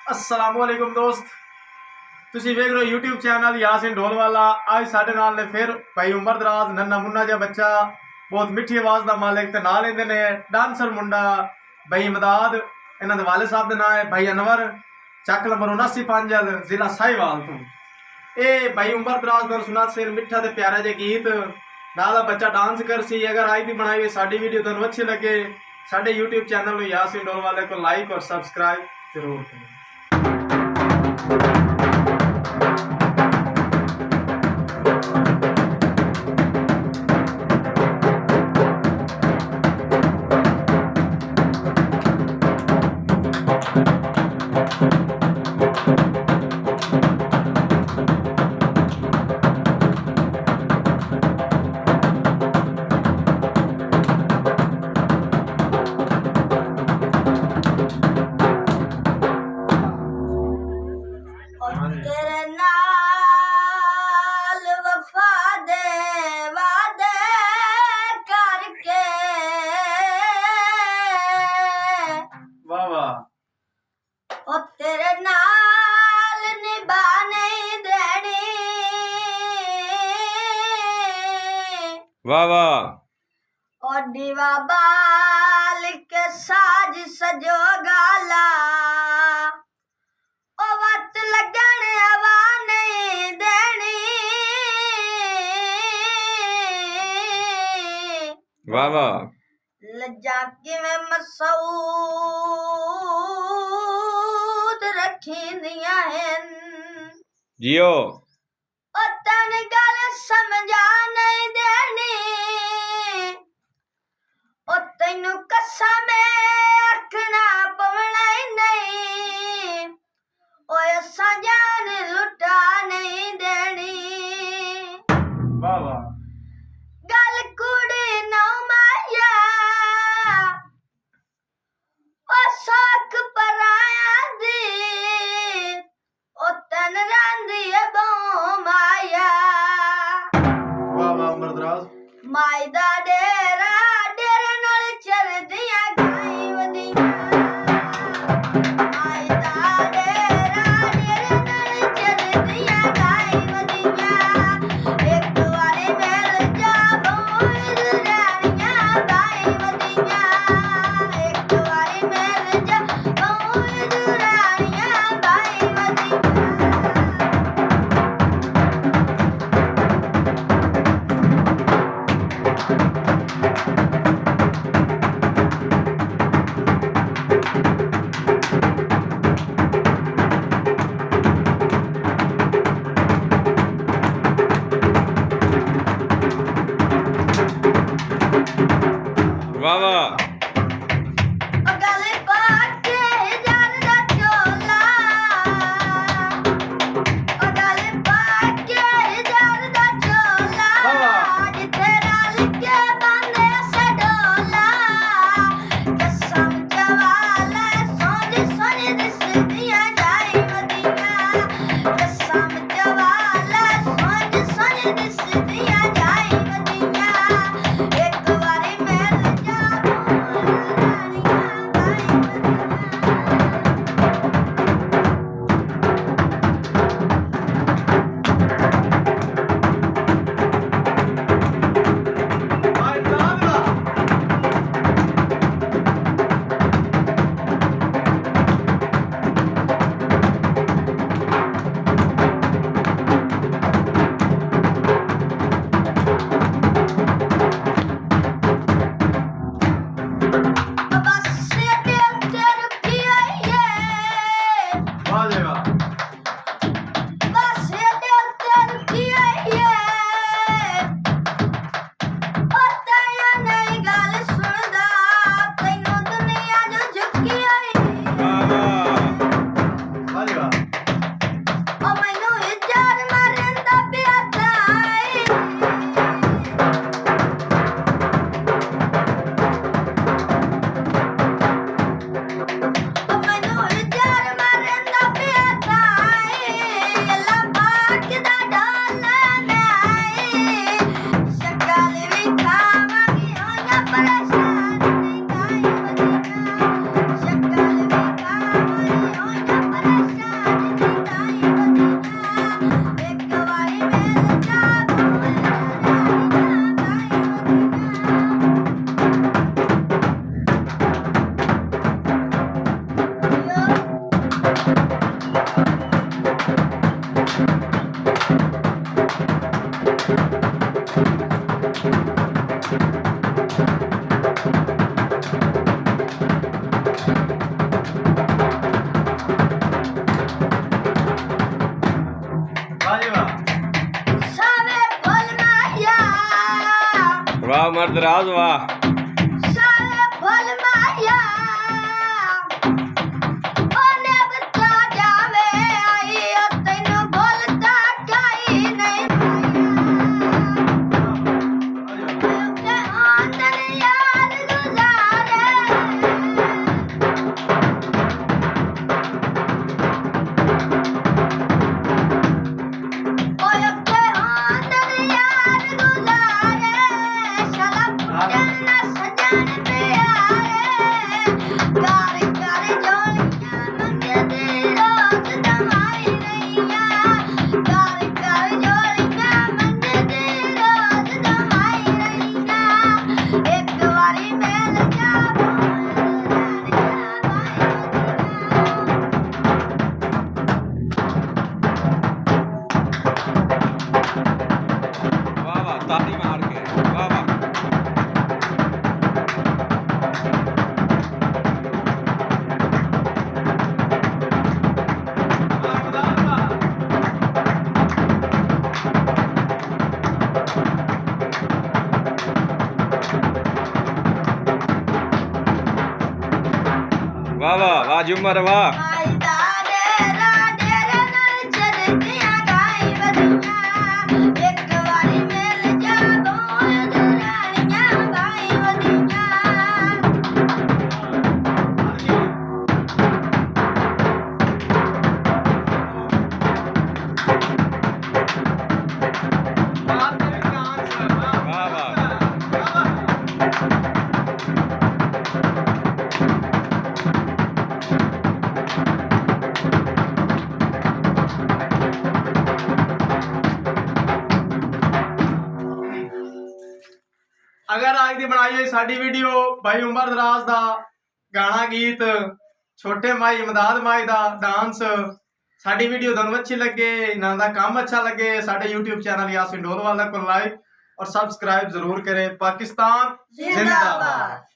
अस्सलामुअलैकुम दोस्त, तुसी वेख रहे हो यूट्यूब चैनल यासिन ढोलवाला। आज साडे नाल ने फिर भाई उमर दराज नन्ना मुन्ना जिहा बच्चा, बहुत मिठी आवाज़ का मालिक, ते नाल इहदे ने डांसर मुंडा भाई इमदाद। इन्हां दे वालिद साहब का नाम है भाई अनवर, चक नंबर 79 पांजल, जिला साहिवाल तो। ये भाई उमर दराज को सुना से मिठा ते प्यारा जे गीत नाल बच्चा डांस कर सी। अगर आज की बनाई हुई साडी वीडियो तुहानूं अच्छी लगे, साडे यूट्यूब चैनल यासिन ढोलवाले को लाइक और सब्सक्राइब जरूर करें। तेरे नाल वफा दे वादे करके वाह वाह, ओ तेरे नाल निभा नहीं देनी, वाह वाह, ओ दीवा बाल के साज सजो गाला, ओ वत लगन हवा नहीं देनी, वाह वाह, लज्जा किवें मसूद रखी दिया हैं जियो, ओ तन गल समझा नहीं देनी, ओ तैनू कसम आखना पवना ही नहीं, ओ असां जान लुटा नहीं देनी। वाह वाह, गल कुड़ी नौ माया, ओ साख पराया दी, ओ तन रांदी बो माया। वाह वाह उमर दराज, माई दा डेरा डेरे नाल चलदियां गाई वदियां, माई दा डेरा डेरे नाल चलदियां गाई वदियां, एक वारी मिल जा बोल रानियां गाई वदियां, एक वारी मिल जा बोल रानियां गाई वदियां। वाह वाह, ओ गले पाके जार दा चोला, ओ गले पाके जार दा चोला, जिथे रल के बंदे सडोला, कसम जवाला सोच सोच दिसदियां जाई वदियां, कसम जवाला सोच सोच दिसदियां जाई वदियां, एक वारी मिल जा रानियां गाई बस दिल ते रुकी आई है, वाह जी वाह, बस दिल ते रुकी आई है, ओ ताया नहीं गल सुनदा, तैनू दुनिया जो झुकी आई, वाह वाह, वाह जी वाह, ओ मैनू इजार मारदा पिया ताई, ओ मैनू इजार मारदा पिया उमर दराज वाह सारे फल माया ओने बता जावे आई तैनू बोलता काई नहीं के आंदन यार गुजारे ओए के आंदन यार गुजारे शाला पुटन सजन पे आए कार कार जोलियां मंगे दे रोज दमाई रैया कार कार जोलियां मंगे दे रोज दमाई रैया एक बारी मेल जा वाह वाह ताली मार के वाह वाह वाह वाह वाह जुमर वाह आई दादे राडे रे नल चरदियां गाई वदियां एक बारी मेल जा गोय दुरानियां गाई वदियां वाह वाह ਅਗਰ ਅੱਜ ਦੀ ਬਣਾਈ ਹੋਈ ਸਾਡੀ ਵੀਡੀਓ ਭਾਈ ਉਮਰ ਦਰਾਜ਼ ਦਾ ਗਾਣਾ ਗੀਤ ਛੋਟੇ ਮਾਈ ਇਮਦਾਦ ਮਾਈ ਦਾ ਡਾਂਸ ਸਾਡੀ ਵੀਡੀਓ ਤੁਹਾਨੂੰ ਅੱਛੀ ਲੱਗੇ ਇਹਨਾਂ ਦਾ ਕੰਮ अच्छा लगे ਸਾਡੇ YouTube ਚੈਨਲ यासिन ढोलवाला को लाइक और सब्सक्राइब जरूर करें। पाकिस्तान जिंदाबाद।